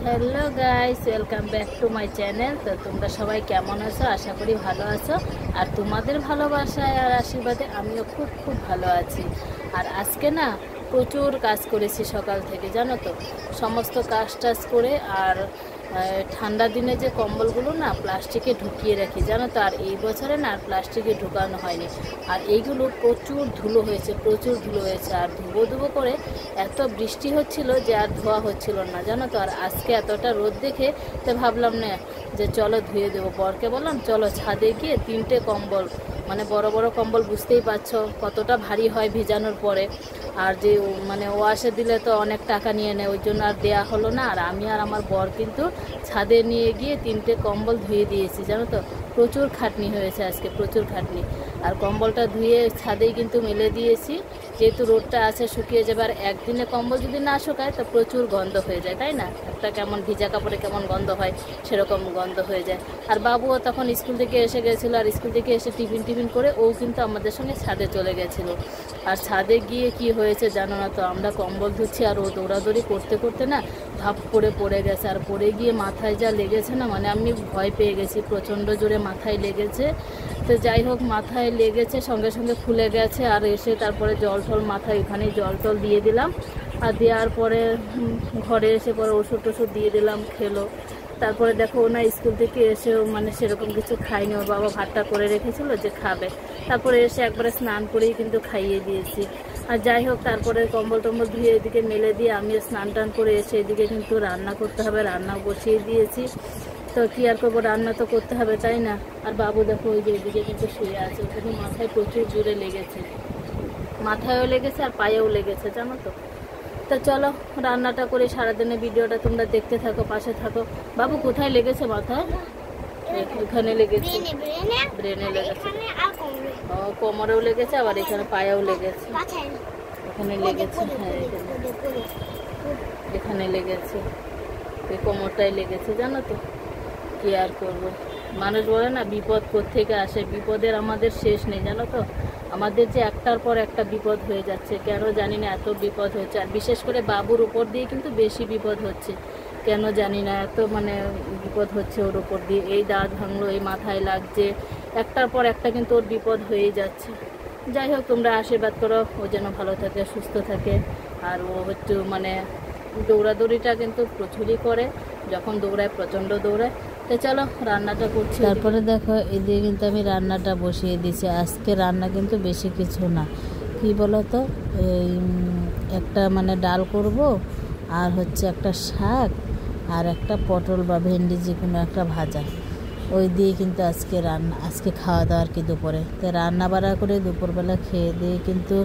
Hello guys, welcome back to my channel. তো তোমরা সবাই কেমন আছো? আশা করি ভালো আছো। আর তোমাদের ভালোবাসায় আর আশীর্বাদে আমিও খুব খুব ভালো আছি। আর আজকে না প্রচুর কাজ করেছি সকাল থেকে, জানো তো। সমস্ত কাজ টাজ করে আর ঠান্ডা দিনে যে কম্বলগুলো না প্লাস্টিকে ঢুকিয়ে রাখি, জানো তো। আর এই বছরে না আর প্লাস্টিকে ঢুকানো হয়নি। আর এইগুলো প্রচুর ধুলো হয়েছে, প্রচুর ধুলো হয়েছে। আর ধুবো করে এত বৃষ্টি হচ্ছিল যে আর ধোয়া হচ্ছিল না, জানো তো। আর আজকে এতটা রোদ দেখে তো ভাবলাম না যে চলো ধুয়ে দেবো। বরকে বললাম চলো ছাদে গিয়ে 3টে কম্বল, মানে বড় বড় কম্বল, বুঝতেই পারছো কতটা ভারী হয় ভেজানোর পরে। আর যে মানে ওয়াশে দিলে তো অনেক টাকা নিয়ে নেয়, ওই জন্য আর দেওয়া হলো না। আর আমি আর আমার বর কিন্তু ছাদে নিয়ে গিয়ে 3টে কম্বল ধুয়ে দিয়েছি, জানো তো। প্রচুর খাটনি হয়েছে আজকে, প্রচুর খাটনি। আর কম্বলটা ধুয়ে ছাদেই কিন্তু মেলে দিয়েছি, যেহেতু রোদটা আছে শুকিয়ে যাবে। আর একদিনে কম্বল যদি না শুকায় তো প্রচুর গন্ধ হয়ে যায়, তাই না? একটা কেমন ভিজা কাপড়ে কেমন গন্ধ হয়, সেরকম গন্ধ হয়ে যায়। আর বাবুও তখন স্কুল থেকে এসে গেছিলো, আর স্কুল থেকে এসে টিফিন করে ও কিন্তু আমাদের সঙ্গে ছাদে চলে গেছিলো। আর ছাদে গিয়ে কি হয়েছে জানো না তো, আমরা কম্বল ধুচ্ছি আর ও দৌড়াদৌড়ি করতে করতে না ধাপ করে পড়ে গেছে। আর পড়ে গিয়ে মাথায় যা লেগেছে না, মানে আমি ভয় পেয়ে গেছি, প্রচণ্ড জোরে মাথায় লেগেছে। তো যাই হোক, মাথায় লেগেছে, সঙ্গে সঙ্গে খুলে গেছে। আর এসে তারপরে জল টল মাথায় ওখানে জল টল দিয়ে দিলাম। আর দেওয়ার পরে ঘরে এসে পরে ওষুধ টষুধ দিয়ে দিলাম, খেলো। তারপরে দেখো না স্কুল থেকে এসেও মানে সেরকম কিছু খাইনি, ওর বাবা ভাতটা করে রেখেছিল যে খাবে। তারপরে এসে একবারে স্নান করেই কিন্তু খাইয়ে দিয়েছি। আর যাই হোক, তারপরে কম্বল টম্বল ধুয়ে এদিকে মেলে দিয়ে আমি স্নান টান করে এসে এদিকে কিন্তু রান্না করতে হবে, রান্না বসিয়ে দিয়েছি। তো কী আর করবো, রান্না তো করতে হবে, তাই না? আর বাবু দেখো ওই যে এদিকে কিন্তু শুয়ে আছে, ওখানে মাথায় প্রচুর জোরে লেগেছে, মাথায়ও লেগেছে আর পায়েও লেগেছে, জানো তো। তো চলো রান্নাটা করে সারাদিনে ভিডিওটা তোমরা দেখতে থাকো, পাশে থাকো। বাবু কোথায় লেগেছে? মাথায় এখানে লেগেছে, ব্রেনে লেগেছে, ও কোমরেও লেগেছে, আবার এখানে পায়েও লেগেছে, এখানে লেগেছে। হ্যাঁ এখানে লেগেছে, এই কোমরটাই লেগেছে, জানো তো। কি আর করব, মানুষ বলে না বিপদ কোত্থেকে আসে, বিপদের আমাদের শেষ নেই, জানো তো। আমাদের যে একটার পর একটা বিপদ হয়ে যাচ্ছে, কেন জানি না এত বিপদ হচ্ছে। আর বিশেষ করে বাবুর উপর দিয়ে কিন্তু বেশি বিপদ হচ্ছে, কেন জানি না এত মানে বিপদ হচ্ছে ওর উপর দিয়ে। এই দাঁত ভাঙলো, এই মাথায় লাগছে, একটার পর একটা কিন্তু ওর বিপদ হয়েই যাচ্ছে। যাই হোক, তোমরা আশীর্বাদ করো ও যেন ভালো থাকে, সুস্থ থাকে। আর ও একটু মানে দৌড়াদৌড়িটা কিন্তু প্রচুরই করে, যখন দৌড়ায় প্রচণ্ড দৌড়ায়। তো চলো রান্নাটা করছি। তারপরে দেখো এদিকে কিন্তু আমি রান্নাটা বসিয়ে দিয়েছি। আজকে রান্না কিন্তু বেশি কিছু না, কি বলো তো, এই একটা মানে ডাল করব, আর হচ্ছে একটা শাক, আর একটা পটল বা ভেন্ডি যে কোনো একটা ভাজা, ওই দিয়ে কিন্তু আজকে রান্না, আজকে খাওয়া দাওয়া আর কি দুপুরে। তো রান্না বাড়া করে দুপুরবেলা খেয়ে দিয়ে কিন্তু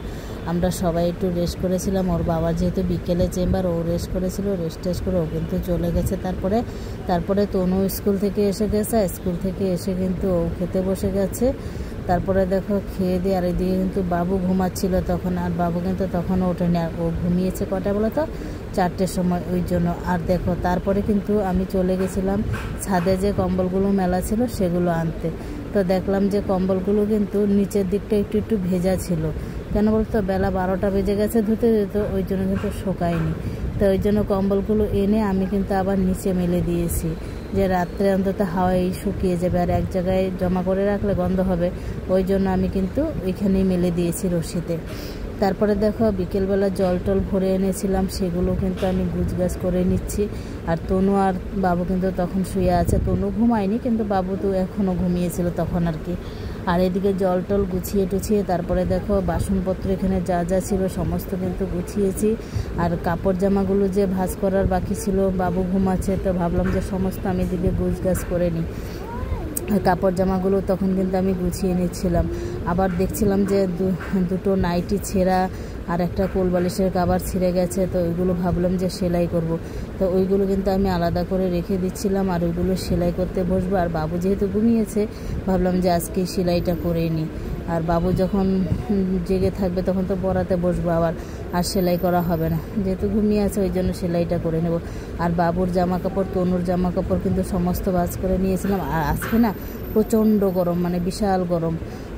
আমরা সবাই একটু রেস্ট করেছিলাম। ওর বাবার যেহেতু বিকেলে চেম্বার, ও রেস্ট করেছিল, রেস্ট করে ও কিন্তু চলে গেছে। তারপরে তনু স্কুল থেকে এসে গেছে, স্কুল থেকে এসে কিন্তু ও খেতে বসে গেছে। তারপরে দেখো খেয়ে দিয়ে আর এদিকে কিন্তু বাবু ঘুমাচ্ছিল তখন, আর বাবু কিন্তু তখনও ওঠেনি। আর ও ঘুমিয়েছে কটা বলো তো, 4টের সময়, ওই জন্য। আর দেখো তারপরে কিন্তু আমি চলে গেছিলাম ছাদে যে কম্বলগুলো মেলা ছিল সেগুলো আনতে। তো দেখলাম যে কম্বলগুলো কিন্তু নিচের দিকটা একটু একটু ভেজা ছিল, কেন বলতো বেলা 12টা বেজে গেছে ধুতে ধুতে, ওই জন্য কিন্তু শুকায়নি। তো ওই জন্য কম্বলগুলো এনে আমি কিন্তু আবার নিচে মেলে দিয়েছি, যে রাত্রে অন্তত হাওয়ায় শুকিয়ে যাবে, আর এক জায়গায় জমা করে রাখলে গন্ধ হবে। ওই জন্য আমি কিন্তু ওইখানেই মেলে দিয়েছি রশিতে। তারপরে দেখো বিকেলবেলা জল টল ভরে এনেছিলাম, সেগুলো কিন্তু আমি গুছগাছ করে নিচ্ছি। আর তনু আর বাবু কিন্তু তখন শুয়ে আছে, তনু ঘুমায়নি কিন্তু বাবু তো এখনও ঘুমিয়েছিল তখন আর কি। আর এদিকে জল টল গুছিয়ে টুছিয়ে তারপরে দেখো বাসনপত্র এখানে যা যা ছিল সমস্ত কিন্তু গুছিয়েছি। আর কাপড় জামাগুলো যে ভাঁজ করার বাকি ছিল, বাবু ঘুমাচ্ছে, তো ভাবলাম যে সমস্ত আমি এদিকে গুছগাছ করে নিই। কাপড় জামাগুলো তখন কিন্তু আমি গুছিয়ে নিচ্ছিলাম। আবার দেখছিলাম যে দুটো নাইটি ছেঁড়া আর একটা কোল বালিশের কভার ছিঁড়ে গেছে, তো ওইগুলো ভাবলাম যে সেলাই করব। তো ওইগুলো কিন্তু আমি আলাদা করে রেখে দিচ্ছিলাম, আর ওইগুলো সেলাই করতে বসবো। আর বাবু যেহেতু ঘুমিয়েছে, ভাবলাম যে আজকে সেলাইটা করে নিই। আর বাবু যখন জেগে থাকবে তখন তো পড়াতে বসবো আবার, আর সেলাই করা হবে না, যেহেতু ঘুমিয়ে আছে ওই জন্য সেলাইটা করে নেব। আর বাবুর জামা কাপড়, তনুর জামা কাপড় কিন্তু সমস্ত ভাঁজ করে নিয়েছিলাম। আর আজকে না প্রচণ্ড গরম, মানে বিশাল গরম।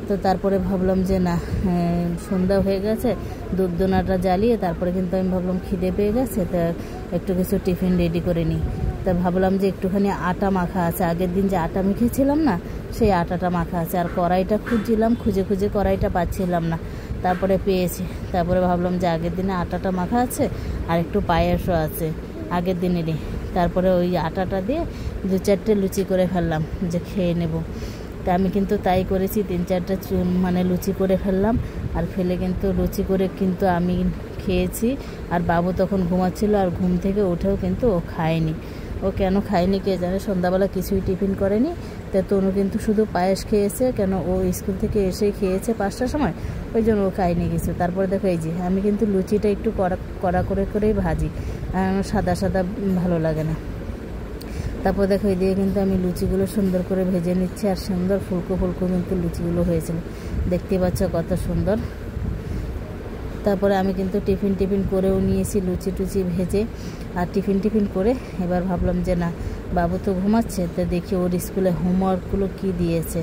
তো তারপরে ভাবলাম যে না, সন্ধ্যা হয়ে গেছে, ধূপধুনাটা জ্বালিয়ে তারপরে কিন্তু আমি ভাবলাম খিদে পেয়ে গেছে, তো একটু কিছু টিফিন রেডি করে নিই। তা ভাবলাম যে একটুখানি আটা মাখা আছে, আগের দিন যে আটা মেখেছিলাম না, সেই আটাটা মাখা আছে। আর কড়াইটা খুঁজছিলাম, খুঁজে খুঁজে কড়াইটা পাচ্ছিলাম না, তারপরে পেয়েছি। তারপরে ভাবলাম যে আগের দিনে আটাটা মাখা আছে আর একটু পায়েসও আছে আগের দিনেরই। তারপরে ওই আটাটা দিয়ে 2-4টে লুচি করে ফেললাম যে খেয়ে নেব। তা আমি কিন্তু তাই করেছি, 3-4টা মানে লুচি করে ফেললাম। আর ফেলে কিন্তু লুচি করে কিন্তু আমি খেয়েছি। আর বাবু তখন ঘুমাচ্ছিল, আর ঘুম থেকে উঠেও কিন্তু ও খায়নি। ও কেন খায়নি কে জানে, সন্ধ্যাবেলা কিছুই টিফিন করেনি। তা তনু কিন্তু শুধু পায়েস খেয়েছে, কেন ও স্কুল থেকে এসেই খেয়েছে 5টার সময়, ওই জন্য ও খায়নি কিছু। তারপরে দেখো এই যে আমি কিন্তু লুচিটা একটু কড়া করেই ভাজি, সাদা সাদা ভালো লাগে না। তারপর দেখো এই দিয়ে কিন্তু আমি লুচিগুলো সুন্দর করে ভেজে নিচ্ছি, আর সুন্দর ফুলকো ফুলকো কিন্তু লুচিগুলো হয়েছিল, দেখতে পাচ্ছ কত সুন্দর। তারপরে আমি কিন্তু টিফিন করেও নিয়েছি লুচি টুচি ভেজে। আর টিফিন করে এবার ভাবলাম যে না, বাবু তো ঘুমাচ্ছে, তো দেখি ওর স্কুলে হোমওয়ার্কগুলো কি দিয়েছে।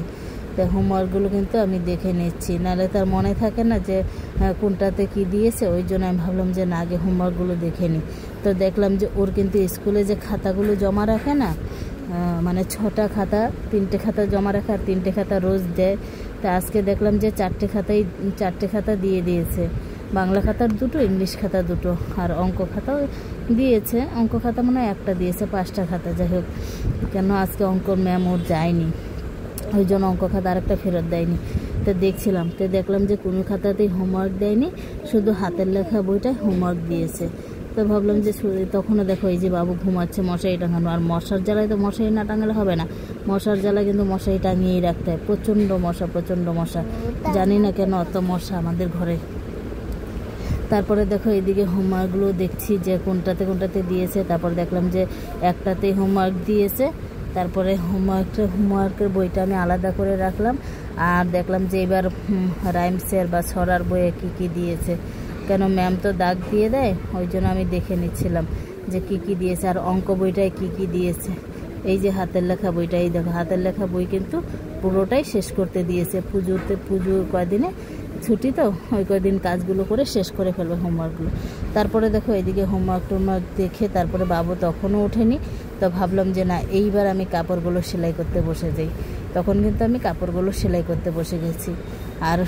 তো হোমওয়ার্কগুলো কিন্তু আমি দেখে নিচ্ছি, নাহলে তার মনে থাকে না যে কোনটাতে কি দিয়েছে। ওই জন্য আমি ভাবলাম যে না, আগে হোমওয়ার্কগুলো দেখে নিই। তো দেখলাম যে ওর কিন্তু স্কুলে যে খাতাগুলো জমা রাখে না, মানে 6টা খাতা, 3টে খাতা জমা রাখে আর 3টে খাতা রোজ দেয়। তা আজকে দেখলাম যে 4টে খাতা দিয়ে দিয়েছে, বাংলা খাতার 2টো, ইংলিশ খাতা 2টো, আর অঙ্ক খাতাও দিয়েছে। অঙ্ক খাতা মনে হয় একটা দিয়েছে, 5টা খাতা। যাই হোক, কেন আজকে অঙ্কর ম্যাম ওর যায়নি, ওই জন্য অঙ্ক খাতা আরেকটা ফেরত দেয়নি। তো দেখছিলাম, তো দেখলাম যে কোনো খাতাতেই হোমওয়ার্ক দেয়নি, শুধু হাতের লেখা বইটায় হোমওয়ার্ক দিয়েছে। তো ভাবলাম যে তখনও দেখো এই যে বাবু ঘুমাচ্ছে, মশারি টাঙানো। আর মশার জ্বালায় তো মশারি না টাঙালে হবে না, মশার জ্বালায় কিন্তু মশারি টাঙিয়েই রাখতে হয়। প্রচণ্ড মশা, জানি না কেন অত মশা আমাদের ঘরে। তারপরে দেখো এইদিকে হোমওয়ার্কগুলো দেখছি যে কোনটাতে দিয়েছে। তারপরে দেখলাম যে একটাতেই হোমওয়ার্ক দিয়েছে। তারপরে হোমওয়ার্কের বইটা আমি আলাদা করে রাখলাম। আর দেখলাম যে এবার রাইমসের বা ছড়ার বইয়ে কি দিয়েছে, কেন ম্যাম তো দাগ দিয়ে দেয়, ওই জন্য আমি দেখে নিচ্ছিলাম যে কি দিয়েছে। আর অঙ্ক বইটায় কি দিয়েছে, এই যে হাতের লেখা বইটাই দেখো, হাতের লেখা বই কিন্তু পুরোটাই শেষ করতে দিয়েছে। পুজোর কয়দিনে ছুটি, তো ওই কয়দিন কাজগুলো করে শেষ করে ফেলবে হোমওয়ার্কগুলো। তারপরে দেখো এদিকে হোমওয়ার্ক দেখে তারপরে বাবু তখনও ওঠেনি। তো ভাবলাম যে না, এইবার আমি কাপড়গুলো সেলাই করতে বসে যাই। তখন কিন্তু আমি কাপড়গুলো সেলাই করতে বসে গেছি, আর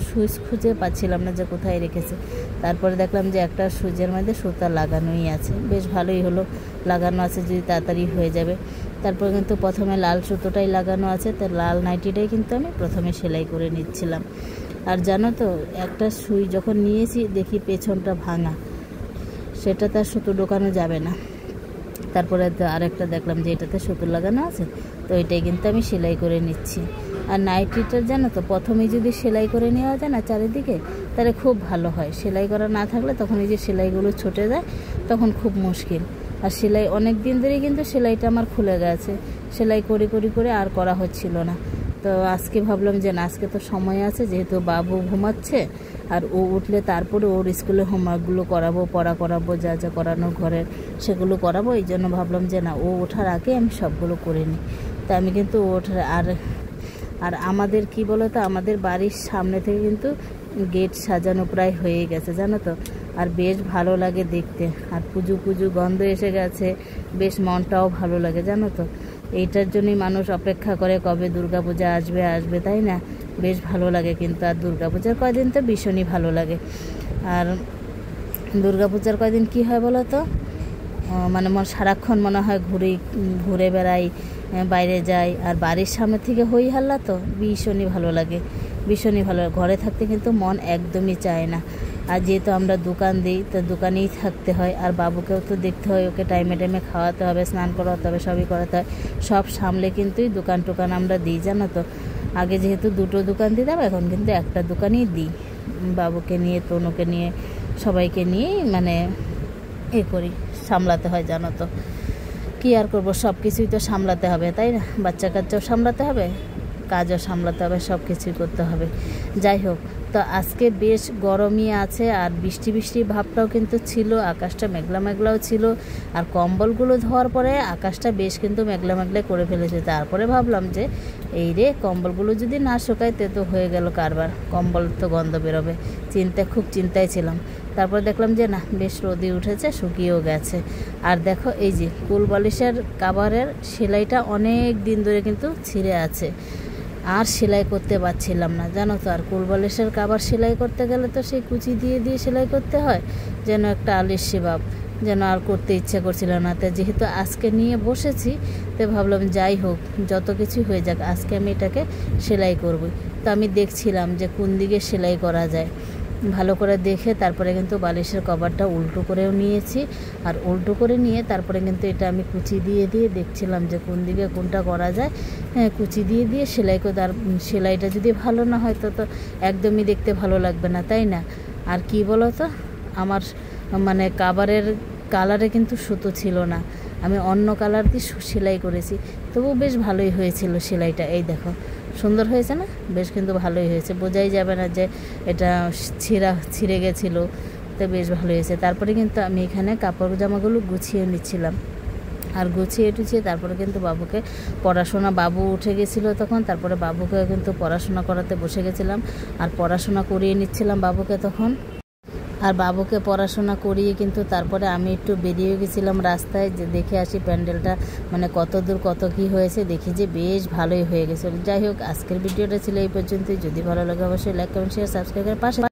সুইচ খুঁজে পাচ্ছিলাম না যে কোথায় রেখেছে। তারপরে দেখলাম যে একটা সুইচের মধ্যে সুতা লাগানোই আছে, বেশ ভালোই হলো, লাগানো আছে যদি তাড়াতাড়ি হয়ে যাবে। তারপর কিন্তু প্রথমে লাল সুতোটাই লাগানো আছে, তো লাল নাইটিটাই কিন্তু আমি প্রথমে সেলাই করে নিচ্ছিলাম। আর জানো তো, একটা সুই যখন নিয়েছি দেখি পেছনটা ভাঙা, সেটা তার সুতো ঢোকানো যাবে না। তারপরে আরেকটা দেখলাম যে এটাতে সুতো লাগানো আছে, তো এটাই কিন্তু আমি সেলাই করে নিচ্ছি। আর নাইটিটা জানো তো, প্রথমেই যদি সেলাই করে নেওয়া যায় না চারিদিকে, তাহলে খুব ভালো হয়। সেলাই করা না থাকলে তখন এই যে সেলাইগুলো ছুটে যায়, তখন খুব মুশকিল। আর সেলাই অনেক দিন ধরেই কিন্তু সেলাইটা আমার খুলে গেছে, সেলাই করে আর করা হচ্ছিল না। তো আজকে ভাবলাম যে না, আজকে তো সময় আছে, যেহেতু বাবু ঘুমাচ্ছে আর ও উঠলে তারপরে ওর স্কুলে হোমওয়ার্কগুলো করাবো, পড়া করাবো, যা করানো ঘরের সেগুলো করাবো। এই জন্য ভাবলাম যে না, ও ওঠার আগে আমি সবগুলো করে নিই। তা আমি কিন্তু ওঠার আর আমাদের কি বলো তো, আমাদের বাড়ির সামনে থেকে কিন্তু গেট সাজানো প্রায় হয়ে গেছে জানো তো, আর বেশ ভালো লাগে দেখতে। আর পুজো গন্ধ এসে গেছে, বেশ মনটাও ভালো লাগে জানো তো। এইটার জন্যই মানুষ অপেক্ষা করে কবে দুর্গাপূজা আসবে, তাই না? বেশ ভালো লাগে কিন্তু। আর দুর্গাপূজার কয়দিন তো ভীষণই ভালো লাগে। আর দুর্গাপূজার কয়দিন কি হয় বলো তো, মানে সারাক্ষণ মনে হয় ঘুরে বেড়াই, বাইরে যাই। আর বাড়ির সামনে থেকে হই হাল্লা তো ভীষণই ভালো লাগে, ঘরে থাকতে কিন্তু মন একদমই চায় না। আর যেহেতু আমরা দোকান দিই, তো দোকানেই থাকতে হয়। আর বাবুকেও তো দেখতে হয়, ওকে টাইমে খাওয়াতে হবে, স্নান করাতে হবে, সবই করাতে হয়। সব সামলে কিন্তুই দোকান আমরা দিই জানো তো। আগে যেহেতু 2টো দোকান দিতাম, এখন কিন্তু একটা দোকানই দিই। বাবুকে নিয়ে, তনুকে নিয়ে, সবাইকে নিয়েই মানে করি, সামলাতে হয় জানো তো। কি আর করবো, সব কিছুই তো সামলাতে হবে, তাই না? বাচ্চা কাচ্চাও সামলাতে হবে, কাজও সামলাতে হবে, সব কিছুই করতে হবে। যাই হোক, তো আজকে বেশ গরমই আছে, আর বৃষ্টি ভাবটাও কিন্তু ছিল, আকাশটা মেঘলাও ছিল। আর কম্বলগুলো ধোয়ার পরে আকাশটা বেশ কিন্তু মেঘলা করে ফেলেছে। তারপরে ভাবলাম যে এই রে, কম্বলগুলো যদি না শুকায় তো হয়ে গেল কারবার, কম্বল তো গন্ধ বেরোবে। খুব চিন্তায় ছিলাম। তারপর দেখলাম যে না বেশ রোদে উঠেছে, শুকিয়েও গেছে। আর দেখো এই যে কুল বালিশের কাভারের সেলাইটা অনেক দিন ধরে কিন্তু ছিঁড়ে আছে, আর সেলাই করতে পারছিলাম না জানো তো। আর কুল বালিশের কাভার সেলাই করতে গেলে তো সেই কুচি দিয়ে দিয়ে সেলাই করতে হয়, যেন একটা আলিস্যি ভাব, যেন আর করতে ইচ্ছে করছিল না। তো যেহেতু আজকে নিয়ে বসেছি, তো ভাবলাম যাই হোক, যত কিছু হয়ে যাক, আজকে আমি এটাকে সেলাই করব। তো আমি দেখছিলাম যে কোন দিকে সেলাই করা যায়, ভালো করে দেখে তারপরে কিন্তু বালিশের কভারটা উল্টো করেও নিয়েছি। আর উল্টো করে নিয়ে তারপরে কিন্তু এটা আমি কুচি দিয়ে দিয়ে দেখছিলাম যে কোন দিকে কোনটা করা যায়। হ্যাঁ, কুচি দিয়ে দিয়ে সেলাই করে, আর সেলাইটা যদি ভালো না হয় তো তো একদমই দেখতে ভালো লাগবে না, তাই না? আর কি বলো তো, আমার মানে কাভারের কালারে কিন্তু সুতো ছিল না, আমি অন্য কালার দিয়ে সেলাই করেছি, তবু বেশ ভালোই হয়েছিল সেলাইটা। এই দেখো সুন্দর হয়েছে না? বেশ কিন্তু ভালোই হয়েছে, বোঝাই যাবে না যে এটা ছিঁড়ে গেছিলো। তো বেশ ভালো হয়েছে। তারপরে কিন্তু আমি এখানে কাপড় জামাগুলো গুছিয়ে নিচ্ছিলাম, আর গুছিয়ে টুছিয়ে তারপরে কিন্তু বাবুকে পড়াশোনা, বাবু উঠে গেছিলো তখন, তারপরে বাবুকে কিন্তু পড়াশোনা করাতে বসে গেছিলাম, আর পড়াশোনা করিয়ে নিচ্ছিলাম বাবুকে তখন। আর বাবুকে পড়াশোনা করিয়ে কিন্তু তারপরে আমি একটু বেরিয়ে গেছিলাম রাস্তায়, যে দেখে আসি প্যান্ডেলটা মানে কত দূর কত কি হয়েছে, দেখি যে বেশ ভালোই হয়ে গেছে। যাই হোক, আজকের ভিডিওটা ছিল এই পর্যন্তই। যদি ভালো লাগে অবশ্যই লাইক কমেন্ট শেয়ার সাবস্ক্রাইব করে পাশে